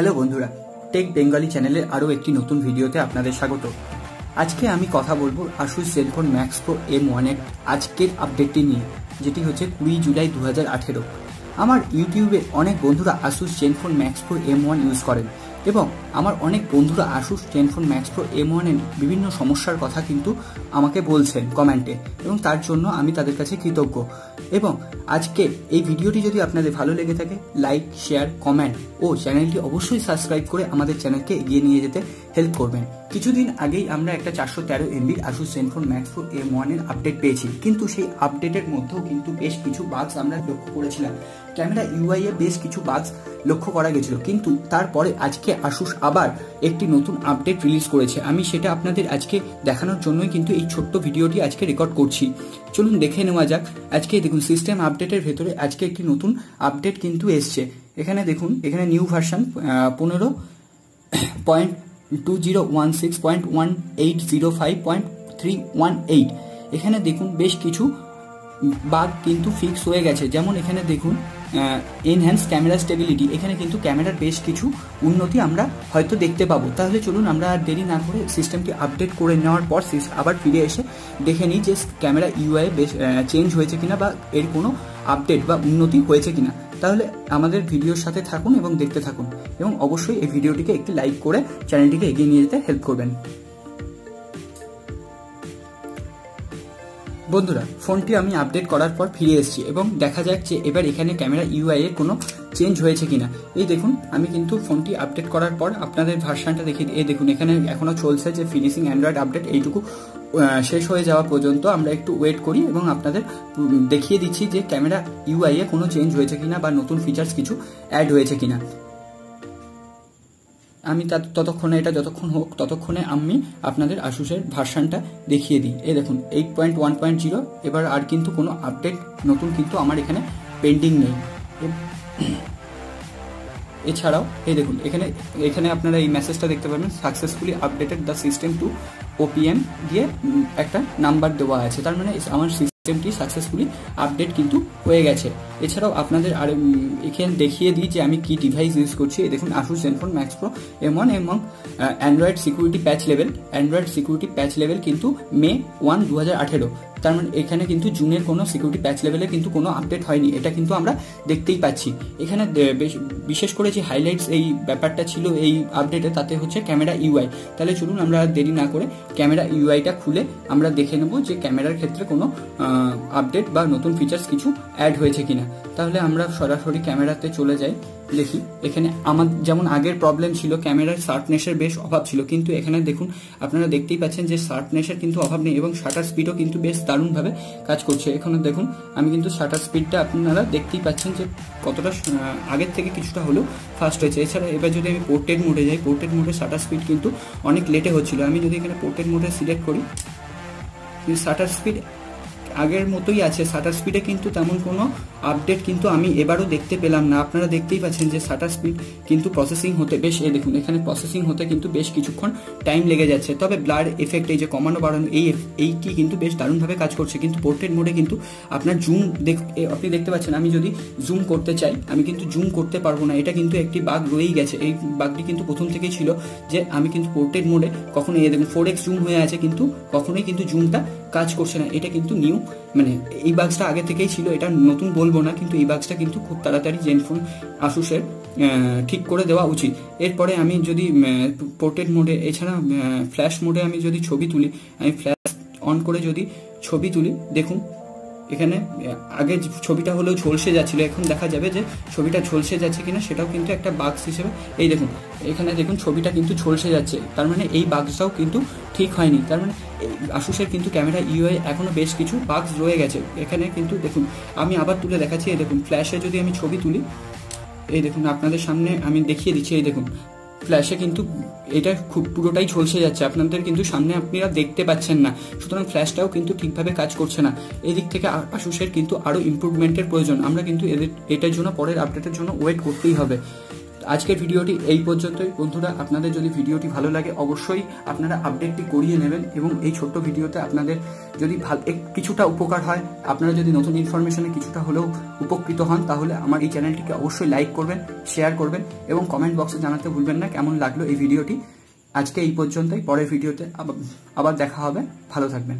Hello বন্ধুরা, take Bengali চ্যানেলের আরও একটি নতুন ভিডিওতে আপনাদের স্বাগত। আজকে আমি কথা বলবো Asus ZenFone max pro M1 এর আজকের আপডেটটি নিয়ে, যেটি হচ্ছে 20 জুলাই 2018। আমার ইউটিউবে অনেক বন্ধুরা Asus ZenFone max pro M1 use করেন এবং আমার অনেক বন্ধুরা Asus ZenFone max pro M1 এর বিভিন্ন সমস্যার কথা কিন্তু আমাকে বলছেন কমেন্টে, এবং তার জন্য আমি তাদের কাছে কৃতজ্ঞ। এবং আজকে এই ভিডিওটি যদি আপনাদের ভালো লেগে থাকে, লাইক, শেয়ার, কমেন্ট ও চ্যানেলটি অবশ্যই সাবস্ক্রাইব করে আমাদের চ্যানেলকে এগিয়ে নিয়ে যেতে হেল্প করবেন। কিছুদিন আগেই আমরা একটা 413 MB Asus ZenFone max pro M1 এর আপডেট পেয়েছি, কিন্তু সেই আপডেটের মধ্যেও কিন্তু বেশ কিছু বাগস আমরা লক্ষ্য করেছিলাম। ক্যামেরা UI এ বেশ কিছু বাগস লক্ষ্য করা গেছিল, কিন্তু তারপরে আজকে আসুস আবার একটি নতুন আপডেট রিলিজ করেছে। আমি সেটা আপনাদের আজকে দেখানোর জন্যই কিন্তু এই ছোট্ট ভিডিওটি আজকে রেকর্ড করছি। চলুন দেখে নেওয়া যাক। আজকে দেখুন সিস্টেম আপডেটের ভেতরে আজকে একটি নতুন আপডেট কিন্তু এসছে। এখানে দেখুন, এখানে নিউ ভার্সন 15.2016.1805.318। এখানে দেখুন বেশ কিছু বাগ কিন্তু ফিক্স হয়ে গেছে। যেমন এখানে দেখুন এনহ্যান্স ক্যামেরা স্টেবিলিটি, এখানে কিন্তু ক্যামেরার বেশ কিছু উন্নতি আমরা হয়তো দেখতে পাবো। তাহলে চলুন আমরা আর দেরি না করে সিস্টেমটি আপডেট করে নেওয়ার পর আবার ফিরে এসে দেখে নিই যে ক্যামেরা UI বেশ চেঞ্জ হয়েছে কিনা বা এর কোনো আপডেট বা উন্নতি হয়েছে কিনা। তাহলে আমাদের ভিডিওর সাথে থাকুন এবং দেখতে থাকুন, এবং অবশ্যই এই ভিডিওটিকে একটি লাইক করে চ্যানেলটিকে এগিয়ে নিয়ে যেতে হেল্প করবেন। বন্ধুরা, ফোনটি আমি আপডেট করার পর ফিরে এসেছি এবং দেখা যাক যে এবার এখানে ক্যামেরা UI এর কোনো চেঞ্জ হয়েছে কিনা। এই দেখুন, আমি কিন্তু ফোনটি আপডেট করার পর আপনাদের ভার্সনটা দেখিয়ে দিই। এই দেখুন, এখানে এখনো চলছে যে ফিনিশিং অ্যান্ড্রয়েড আপডেট, এইটুকু শেষ হয়ে যাওয়া পর্যন্ত আমরা একটু ওয়েট করি এবং আপনাদের দেখিয়ে দিচ্ছি যে ক্যামেরা UI এ কোনো চেঞ্জ হয়েছে কিনা বা নতুন ফিচার্স কিছু অ্যাড হয়েছে কিনা। আমি ততক্ষণে এটা যতক্ষণ হোক ততক্ষণে আমি আপনাদের আসুসের ভার্সনটা দেখিয়ে দিই। এই দেখুন 8.1.0, এবার আর কিন্তু কোনো আপডেট নতুন কিন্তু আমার এখানে পেন্ডিং নেই। এছাড়াও এই দেখুন, এখানে আপনারা এই মেসেজটা দেখতে পাবেন, successfully updated the system to OPM দিয়ে একটা নাম্বার দেওয়া আছে। তার মানে আমার সিস্টেমটি সাকসেসফুলি আপডেট কিন্তু হয়ে গেছে। এছাড়াও আপনাদের আর এখানে দেখিয়ে দিই যে আমি কি ডিভাইস ইউজ করছি। দেখুন Asus ZenFone max pro M1 এবং অ্যান্ড্রয়েড সিকিউরিটি প্যাচ লেভেল কিন্তু মে 1, 2018। তার মানে এখানে কিন্তু জুনের কোনো সিকিউরিটি প্যাচ লেভেলে কিন্তু কোনো আপডেট হয়নি, এটা কিন্তু আমরা দেখতেই পাচ্ছি। এখানে বিশেষ করে যে হাইলাইটস এই ব্যাপারটা ছিল এই আপডেটে, তাতে হচ্ছে ক্যামেরা UI। তাহলে চলুন আমরা দেরি না করে ক্যামেরা UIটা খুলে আমরা দেখে নেব যে ক্যামেরার ক্ষেত্রে কোনো আপডেট বা নতুন ফিচার্স কিছু অ্যাড হয়েছে কিনা। তাহলে আমরা সরাসরি ক্যামেরাতে চলে যাই, দেখি। এখানে আমার যেমন আগের প্রবলেম ছিল, ক্যামেরার শার্পনেসের বেশ অভাব ছিল, কিন্তু এখানে দেখুন আপনারা দেখতেই পাচ্ছেন যে শার্পনেসের কিন্তু অভাব নেই এবং শাটার স্পিডও কিন্তু বেশ দারুণভাবে কাজ করছে। এখানে দেখুন আমি কিন্তু শাটার স্পিডটা আপনারা দেখতেই পাচ্ছেন যে কতটা আগের থেকে কিছুটা হলেও ফাস্ট হয়েছে। এছাড়া এবার যদি আমি পোর্ট্রেট মোডে যাই, পোর্ট্রেট মোডে শাটার স্পিড কিন্তু অনেক লেটে হচ্ছিল। আমি যদি এখানে পোর্ট্রেট মোডে সিলেক্ট করি, শাটার স্পিড আগের মতোই আছে। শাটার স্পিডে কিন্তু তেমন কোনো আপডেট কিন্তু আমি এবারও দেখতে পেলাম না। আপনারা দেখতেই পাচ্ছেন যে শাটার স্পিড কিন্তু প্রসেসিং হতে বেশ, এই দেখুন এখানে প্রসেসিং হতে কিন্তু বেশ কিছুক্ষণ টাইম লেগে যাচ্ছে। তবে ব্লার এফেক্ট, এই যে কমানো বাড়ানো, এইটি কিন্তু বেশ দারুণভাবে কাজ করছে। কিন্তু পোর্ট্রেট মোডে কিন্তু আপনার জুম আপনি দেখতে পাচ্ছেন, আমি যদি জুম করতে চাই আমি কিন্তু জুম করতে পারবো না। এটা কিন্তু একটি বাগ রয়েই গেছে। এই বাগটি কিন্তু প্রথম থেকেই ছিল যে আমি কিন্তু পোর্ট্রেট মোডে কখনো এই দেখুন 4x জুম হয়ে আছে, কিন্তু কখনোই কিন্তু জুমটা কাজ করছে না। এটা কিন্তু নিউ, মানে এই বাক্সটা আগে থেকেই ছিল, এটা নতুন বলবো না, কিন্তু এই বাক্সটা কিন্তু খুব তাড়াতাড়ি জেনফোন আসুসের ঠিক করে দেওয়া উচিত। এরপরে আমি যদি পোর্ট্রেট মোডে, এছাড়া ফ্ল্যাশ মোডে আমি যদি ছবি তুলি, আমি ফ্ল্যাশ অন করে যদি ছবি তুলি, দেখুন এখানে আগে ছবিটা হলেও ঝলসে যাচ্ছিল, এখন দেখা যাবে যে ছবিটা ঝলসে যাচ্ছে কিনা, সেটাও কিন্তু একটা বাগস হিসেবে। এই দেখুন এখানে দেখুন ছবিটা কিন্তু ঝলসে যাচ্ছে, তার মানে এই বাগসটাও কিন্তু ঠিক হয়নি। তার মানে আসুসের কিন্তু ক্যামেরা UI এখনো বেশ কিছু বাগস রয়ে গেছে। এখানে কিন্তু দেখুন আমি আবার তুলে দেখাচ্ছি। এই দেখুন ফ্ল্যাশে যদি আমি ছবি তুলি, এই দেখুন আপনাদের সামনে আমি দেখিয়ে দিচ্ছি। এই দেখুন ফ্ল্যাশে কিন্তু এটা খুব পুরোটাই ঝলসে যাচ্ছে, আপনাদের কিন্তু সামনে আপনারা দেখতে পাচ্ছেন না, সুতরাং ফ্ল্যাশটাও কিন্তু ঠিকভাবে কাজ করছে না। এদিক থেকে আসুসের কিন্তু আরও ইমপ্রুভমেন্টের প্রয়োজন। আমরা কিন্তু এটার জন্য পরের আপডেটের জন্য ওয়েট করতেই হবে। আজকের ভিডিওটি এই পর্যন্তই বন্ধুরা। আপনাদের যদি ভিডিওটি ভালো লাগে অবশ্যই আপনারা আপডেটটি করিয়ে নেবেন, এবং এই ছোট্ট ভিডিওতে আপনাদের যদি কিছুটা উপকার হয়, আপনারা যদি নতুন ইনফরমেশনে কিছুটা হলেও উপকৃত হন, তাহলে আমার এই চ্যানেলটিকে অবশ্যই লাইক করবেন, শেয়ার করবেন এবং কমেন্ট বক্সে জানাতে ভুলবেন না কেমন লাগলো এই ভিডিওটি। আজকে এই পর্যন্তই, পরের ভিডিওতে আবার দেখা হবে। ভালো থাকবেন।